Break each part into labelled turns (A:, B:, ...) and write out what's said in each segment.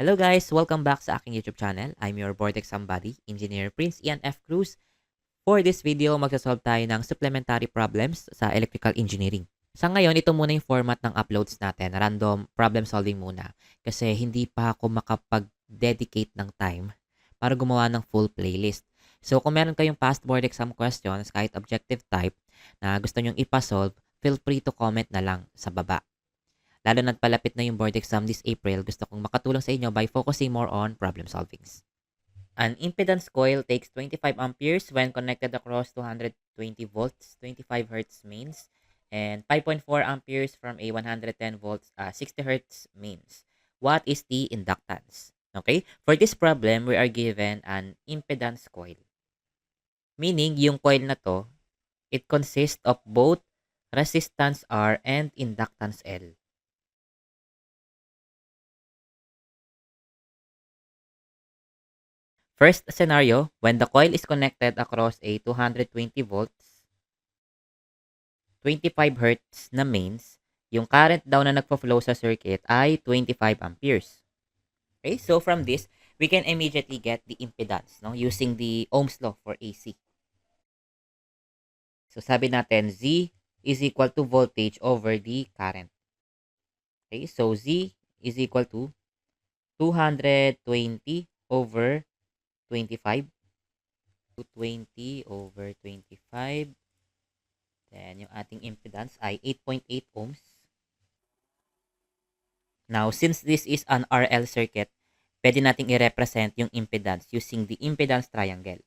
A: Hello guys! Welcome back sa aking YouTube channel. I'm your board exam buddy, Engineer Prince Ian F. Cruz. For this video, magsasolve tayo ng supplementary problems sa electrical engineering. Sa ngayon, ito muna yung format ng uploads natin. Random problem solving muna. Kasi hindi pa ako makapag-dedicate ng time para gumawa ng full playlist. So kung meron kayong past board exam questions, kahit objective type, na gusto nyong ipasolve, feel free to comment na lang sa baba. Lalo na't palapit na yung board exam this April, gusto kong makatulong sa inyo by focusing more on problem solvings. An impedance coil takes 25 amperes when connected across 220 volts, 25 hertz mains, and 5.4 amperes from a 110 volts, 60 hertz mains. What is the inductance? Okay? For this problem, we are given an impedance coil. Meaning, yung coil na to, it consists of both resistance R and inductance L. First scenario, when the coil is connected across a 220 volts, 25 hertz na mains, yung current daw na nagpo-flow sa circuit ay 25 amperes. Okay, so from this, we can immediately get the impedance, no, using the Ohm's law for AC. So sabi natin, Z is equal to voltage over the current. Okay, so Z is equal to 220 over 25. 220 over 25. Then, yung ating impedance ay 8.8 ohms. Now, since this is an RL circuit, pwede nating i-represent yung impedance using the impedance triangle.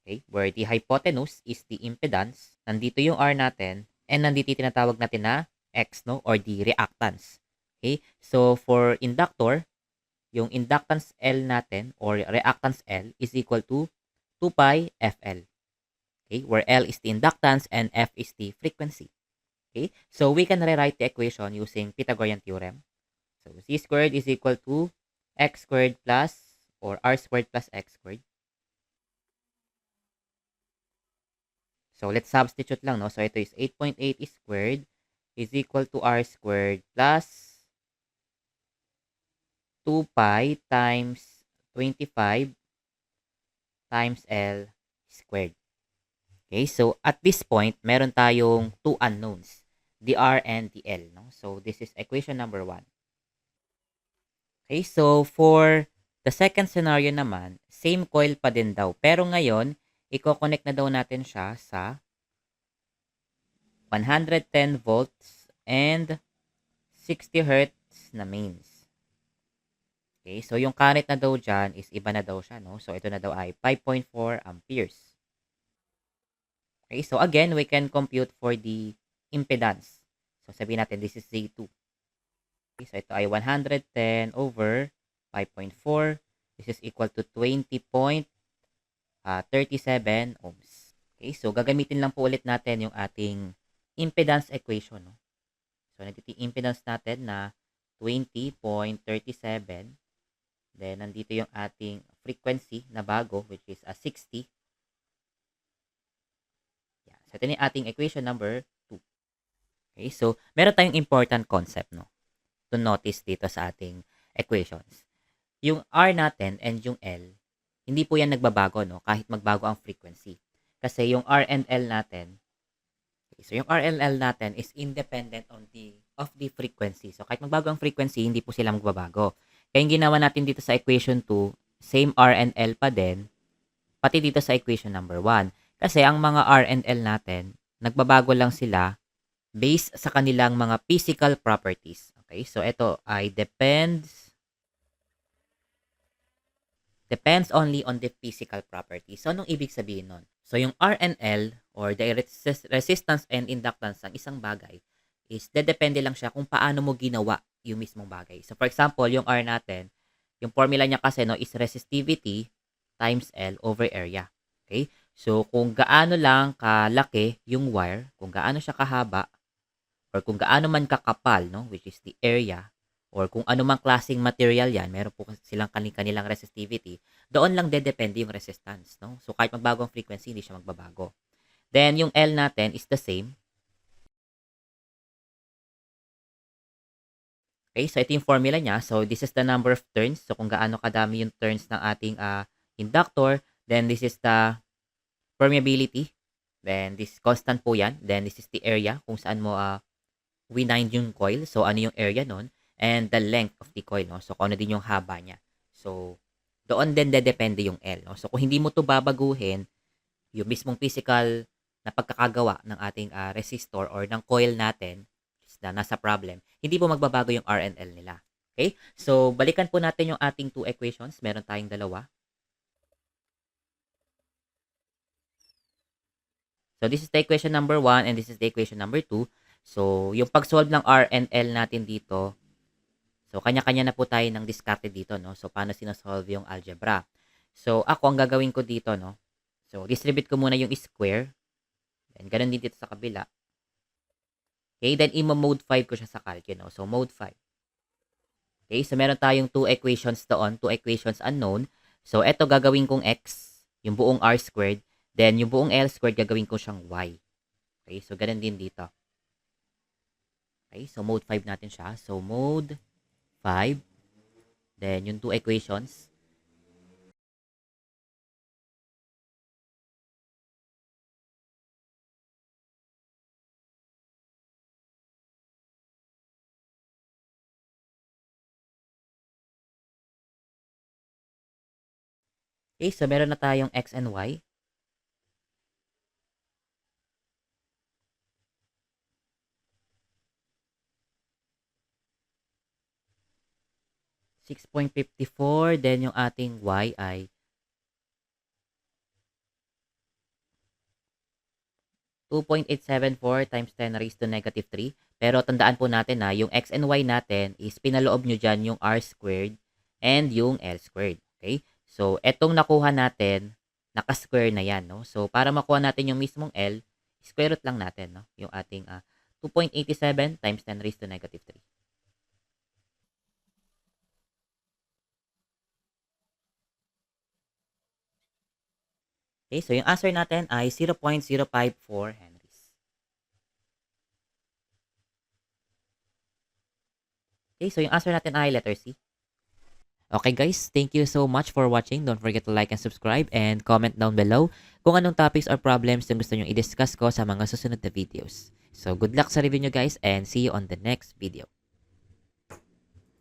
A: Okay? Where the hypotenuse is the impedance, nandito yung R natin, and nandito yung tinatawag natin na X, no? Or the reactance. Okay? So, for inductor, yung inductance L natin, or reactance L, is equal to 2 pi FL. Okay, where L is the inductance and F is the frequency. Okay, so we can rewrite the equation using Pythagorean theorem. So Z squared is equal to X squared plus, or R squared plus X squared. So let's substitute lang, no? So ito is 8.8 squared is equal to R squared plus 2 pi times 25 times L squared. Okay, so at this point, meron tayong two unknowns, the R and the L. No? So this is equation number 1. Okay, so for the second scenario naman, same coil pa din daw. Pero ngayon, i-connect na daw natin siya sa 110 volts and 60 hertz na mains. Okay, so yung current na daw dyan is iba na daw siya. No? So ito na daw ay 5.4 amperes. Okay, so again, we can compute for the impedance. So sabihin natin, this is Z2. Okay, so ito ay 110 over 5.4. This is equal to 20.37 ohms. Okay, so gagamitin lang po ulit natin yung ating impedance equation. No? So nandito yung impedance natin na 20.37. Then nandito yung ating frequency na bago, which is 60. So, ito yung ating equation number 2. Okay, so, meron tayong important concept, no? To notice dito sa ating equations. Yung R natin and yung L, hindi po yan nagbabago, no? Kahit magbago ang frequency. Kasi yung R and L natin, okay, so yung R and L natin is independent of the frequency. So, kahit magbago ang frequency, hindi po sila magbabago. Kaya yung ginawa natin dito sa equation 2, same R and L pa din, pati dito sa equation number 1. Kasi ang mga R and L natin, nagbabago lang sila based sa kanilang mga physical properties. Okay? So, ito ay depends only on the physical properties. So, anong ibig sabihin nun? So, yung R and L, or the resistance and inductance ng isang bagay, is dedepende lang siya kung paano mo ginawa yung mismong bagay. So, for example, yung R natin, yung formula niya kasi, no, is resistivity times L over area. Okay? So, kung gaano lang kalaki yung wire, kung gaano siya kahaba, or kung gaano man kakapal, no, which is the area, or kung ano mang klaseng material yan, meron po silang kanilang resistivity, doon lang dedepende yung resistance. No? So, kahit magbago ang frequency, hindi siya magbabago. Then, yung L natin is the same. Okay, so ito yung formula niya. So this is the number of turns. So kung gaano kadami yung turns ng ating inductor, then this is the permeability. Then this constant po yan. Then this is the area kung saan mo wind yung coil. So ano yung area nun? And the length of the coil. No? So kung ano din yung haba niya. So doon din depende yung L. No? So kung hindi mo to babaguhin, yung mismong physical na pagkakagawa ng ating resistor or ng coil natin na nasa problem, hindi po magbabago yung R and L nila. Okay? So, balikan po natin yung ating two equations. Meron tayong dalawa. So, this is the equation number 1 and this is the equation number 2. So, yung pag-solve ng R and L natin dito, so, kanya-kanya na po tayo ng diskarte dito, no? So, paano sinosolve yung algebra? So, ako, ang gagawin ko dito, no? So, distribute ko muna yung square. And ganun din dito sa kabila. Okay, then i-mode 5 ko siya sa calc, no? So, mode 5. Okay, so meron tayong two equations doon, two equations unknown. So, eto gagawin kong x, yung buong r squared. Then, yung buong l squared, gagawin ko siyang y. Okay, so ganun din dito. Okay, so mode 5 natin siya. So, mode 5. Then, yung two equations. Okay, so meron na tayong x and y. $6.54. Then, yung ating y ay 2.874 times 10 raised to negative 3. Pero tandaan po natin na yung x and y natin is pinaloob nyo dyan yung r squared and yung l squared. Okay? So, etong nakuha natin, naka-square na yan. No? So, para makuha natin yung mismong l, square root lang natin. No? Yung ating 2.87 times 10 raised to negative 3. Okay, so yung answer natin ay 0.054 henries. Okay, so yung answer natin ay letter C. Okay guys, thank you so much for watching. Don't forget to like and subscribe and comment down below kung anong topics or problems yung gusto nyo i-discuss ko sa mga susunod na videos. So good luck sa review nyo guys and see you on the next video.